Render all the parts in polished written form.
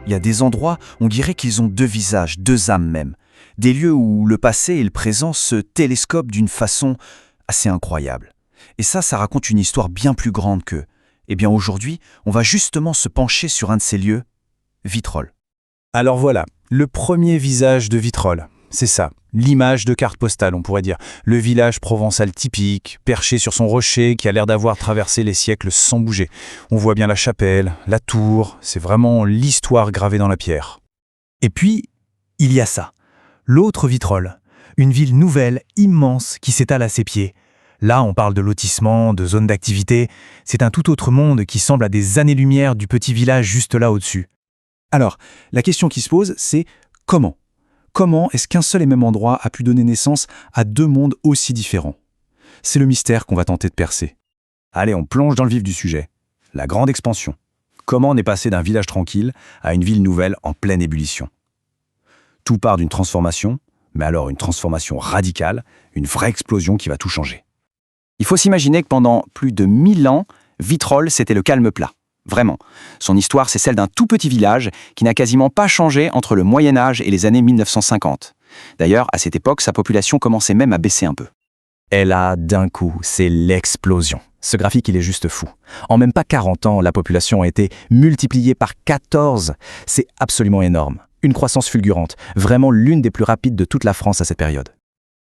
Il y a des endroits, on dirait qu'ils ont deux visages, deux âmes même. Des lieux où le passé et le présent se télescopent d'une façon assez incroyable. Et ça raconte une histoire bien plus grande que... Eh bien aujourd'hui, on va justement se pencher sur un de ces lieux, Vitrolles. Alors voilà, le premier visage de Vitrolles. C'est ça, l'image de carte postale, on pourrait dire. Le village provençal typique, perché sur son rocher, qui a l'air d'avoir traversé les siècles sans bouger. On voit bien la chapelle, la tour, c'est vraiment l'histoire gravée dans la pierre. Et puis, il y a ça, l'autre Vitrolles, une ville nouvelle, immense, qui s'étale à ses pieds. Là, on parle de lotissement, de zones d'activité. C'est un tout autre monde qui semble à des années-lumière du petit village juste là au-dessus. Alors, la question qui se pose, c'est comment ? Comment est-ce qu'un seul et même endroit a pu donner naissance à deux mondes aussi différents ? C'est le mystère qu'on va tenter de percer. Allez, on plonge dans le vif du sujet. La grande expansion. Comment on est passé d'un village tranquille à une ville nouvelle en pleine ébullition ? Tout part d'une transformation, mais alors une transformation radicale, une vraie explosion qui va tout changer. Il faut s'imaginer que pendant plus de 1000 ans, Vitrolles, c'était le calme plat. Vraiment. Son histoire, c'est celle d'un tout petit village qui n'a quasiment pas changé entre le Moyen-Âge et les années 1950. D'ailleurs, à cette époque, sa population commençait même à baisser un peu. Et là, d'un coup, c'est l'explosion. Ce graphique, il est juste fou. En même pas 40 ans, la population a été multipliée par 14. C'est absolument énorme. Une croissance fulgurante. Vraiment l'une des plus rapides de toute la France à cette période.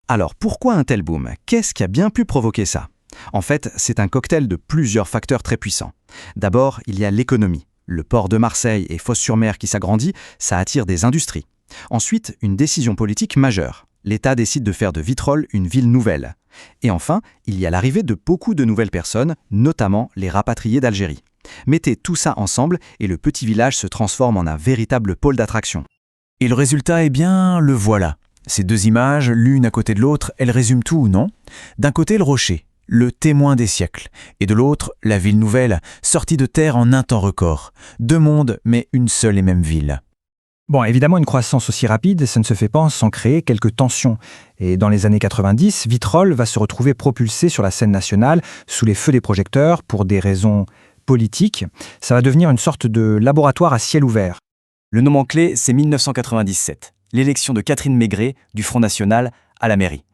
Alors, pourquoi un tel boom ? Qu'est-ce qui a bien pu provoquer ça ? En fait, c'est un cocktail de plusieurs facteurs très puissants. D'abord, il y a l'économie. Le port de Marseille et Fos-sur-Mer qui s'agrandit, ça attire des industries. Ensuite, une décision politique majeure. L'État décide de faire de Vitrolles une ville nouvelle. Et enfin, il y a l'arrivée de beaucoup de nouvelles personnes, notamment les rapatriés d'Algérie. Mettez tout ça ensemble et le petit village se transforme en un véritable pôle d'attraction. Et le résultat, eh bien, le voilà. Ces deux images, l'une à côté de l'autre, elles résument tout, non ? D'un côté, le rocher, le témoin des siècles, et de l'autre, la ville nouvelle, sortie de terre en un temps record. Deux mondes, mais une seule et même ville. Bon, évidemment, une croissance aussi rapide, ça ne se fait pas sans créer quelques tensions. Et dans les années 90, Vitrolles va se retrouver propulsé sur la scène nationale, sous les feux des projecteurs, pour des raisons politiques. Ça va devenir une sorte de laboratoire à ciel ouvert. Le moment clé, c'est 1997, l'élection de Catherine Maigret du Front National à la mairie.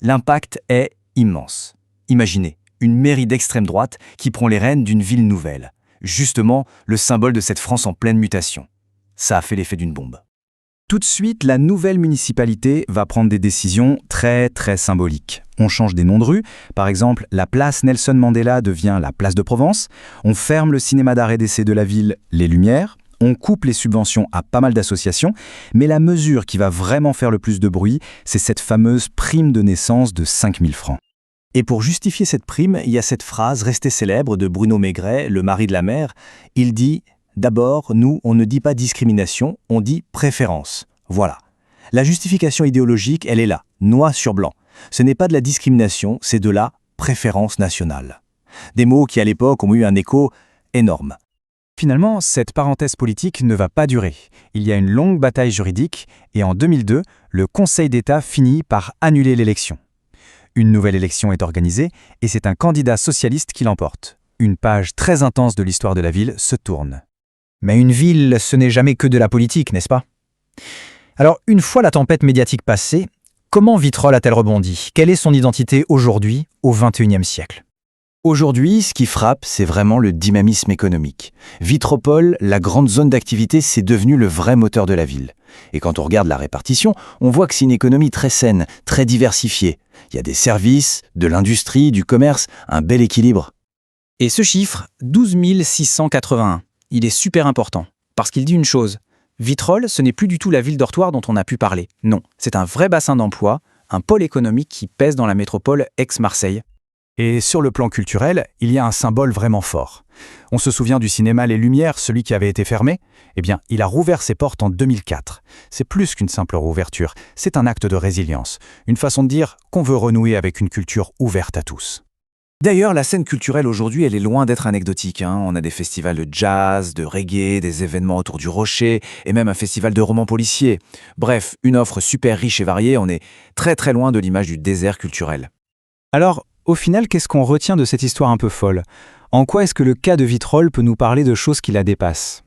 L'impact est immense. Imaginez, une mairie d'extrême droite qui prend les rênes d'une ville nouvelle. Justement, le symbole de cette France en pleine mutation. Ça a fait l'effet d'une bombe. Tout de suite, la nouvelle municipalité va prendre des décisions très symboliques. On change des noms de rues. Par exemple, la place Nelson Mandela devient la place de Provence. On ferme le cinéma d'art et d'essai de la ville, Les Lumières. On coupe les subventions à pas mal d'associations. Mais la mesure qui va vraiment faire le plus de bruit, c'est cette fameuse prime de naissance de 5 000 francs. Et pour justifier cette prime, il y a cette phrase restée célèbre de Bruno Maigret, le mari de la maire. Il dit « D'abord, nous, on ne dit pas discrimination, on dit préférence. » Voilà. La justification idéologique, elle est là, noir sur blanc. Ce n'est pas de la discrimination, c'est de la préférence nationale. Des mots qui, à l'époque, ont eu un écho énorme. Finalement, cette parenthèse politique ne va pas durer. Il y a une longue bataille juridique et en 2002, le Conseil d'État finit par annuler l'élection. Une nouvelle élection est organisée et c'est un candidat socialiste qui l'emporte. Une page très intense de l'histoire de la ville se tourne. Mais une ville, ce n'est jamais que de la politique, n'est-ce pas ? Alors, une fois la tempête médiatique passée, comment Vitrolles a-t-elle rebondi ? Quelle est son identité aujourd'hui, au XXIe siècle ? Aujourd'hui, ce qui frappe, c'est vraiment le dynamisme économique. Vitropole, la grande zone d'activité, c'est devenu le vrai moteur de la ville. Et quand on regarde la répartition, on voit que c'est une économie très saine, très diversifiée. Il y a des services, de l'industrie, du commerce, un bel équilibre. Et ce chiffre, 12 681, il est super important, parce qu'il dit une chose. Vitrolles, ce n'est plus du tout la ville dortoir dont on a pu parler. Non, c'est un vrai bassin d'emploi, un pôle économique qui pèse dans la métropole ex-Marseille. Et sur le plan culturel, il y a un symbole vraiment fort. On se souvient du cinéma Les Lumières, celui qui avait été fermé ? Eh bien, il a rouvert ses portes en 2004. C'est plus qu'une simple rouverture, c'est un acte de résilience, une façon de dire qu'on veut renouer avec une culture ouverte à tous. D'ailleurs, la scène culturelle aujourd'hui, elle est loin d'être anecdotique. On a des festivals de jazz, de reggae, des événements autour du Rocher, et même un festival de romans policiers. Bref, une offre super riche et variée, on est très loin de l'image du désert culturel. Alors, au final, qu'est-ce qu'on retient de cette histoire un peu folle ? En quoi est-ce que le cas de Vitrolles peut nous parler de choses qui la dépassent ?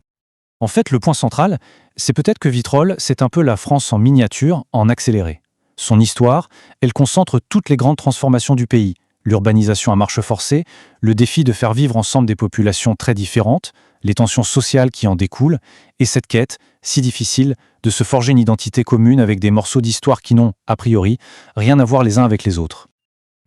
En fait, le point central, c'est peut-être que Vitrolles, c'est un peu la France en miniature, en accéléré. Son histoire, elle concentre toutes les grandes transformations du pays. L'urbanisation à marche forcée, le défi de faire vivre ensemble des populations très différentes, les tensions sociales qui en découlent, et cette quête, si difficile, de se forger une identité commune avec des morceaux d'histoire qui n'ont, a priori, rien à voir les uns avec les autres.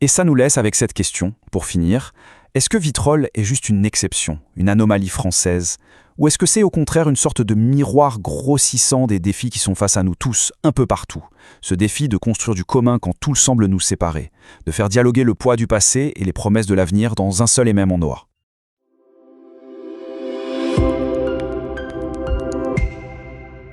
Et ça nous laisse avec cette question, pour finir. Est-ce que Vitrolles est juste une exception, une anomalie française? Ou est-ce que c'est au contraire une sorte de miroir grossissant des défis qui sont face à nous tous, un peu partout? Ce défi de construire du commun quand tout semble nous séparer, de faire dialoguer le poids du passé et les promesses de l'avenir dans un seul et même endroit.